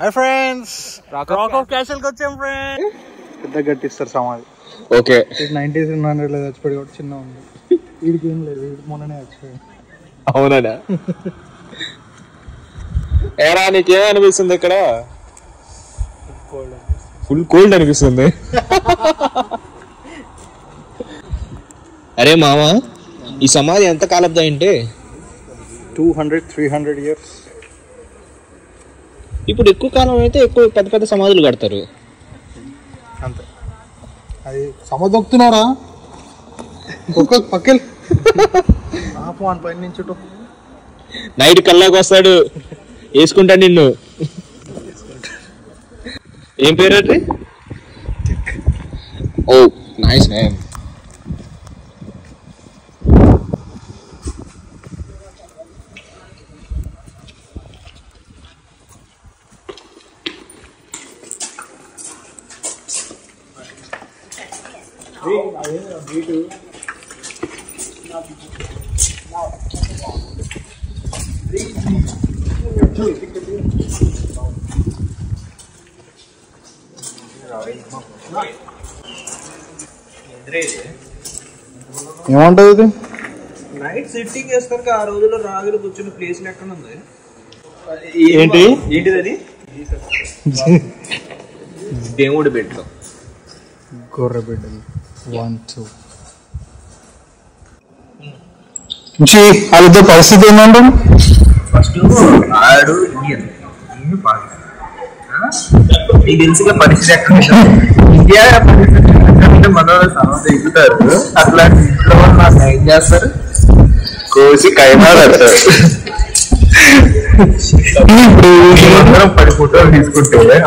Hi friends, rock of castle కి వచ్చాం friends. పెద్ద గట్టిస్తారు సమాధి. ఓకే 90s 100 లో చచ్చిపోయి కూడా చిన్న ఉంది. వీడికి ఏం లేదు, వీడికి మొన్ననే చచ్చిపోయాడు. అవునా? ఏరా నీకేం అనిపిస్తుంది ఇక్కడ? ఫుల్ కోల్డ్ అనిపిస్తుంది. అరే మామా, ఈ సమాధి ఎంత కాలబ్దా అంటే 200-300 ఇయర్స్. ఇప్పుడు ఎక్కువ కాలం అయితే ఎక్కువ పెద్ద పెద్ద సమాధులు కడతారు అంతే. అది సమదొక్కుతున్నారా ఒక్కొక్క పక్కన ఆపవాన్ పైన నుంచి నైట్ కల్లాకి వస్తాడు, వేసుకుంటా నిన్ను. ఏం పేరు అది? ఓ నైస్ నేమ్. ఏమంటది ఇది? నైట్ సిట్టింగ్ చేస్తారు. ఆ రోజుల్లో రాజులు కూర్చున్న ప్లేస్ ఎక్కడ ఉంది? ఏంటిది అది? దేవుడి బిడ్డ, గొర్రె బిడ్డలు 1-2 వాళ్ళిద్దరు పరిస్థితి ఏంటంటే ఫస్ట్ ఆడు ఇండియన్ నీకు తెలుసుగా పరిస్థితి ఎక్కడ ఇండియా పరిస్థితి ఎక్కడ మనోళ్ళు సమస్య ఎక్కుతారు. అట్లాంటి ఇంట్లో వాళ్ళు నాకు ఏం చేస్తారు? కోసి కైమాడతారు. ఇప్పుడు 10 ఫోటోలు తీసుకుంటే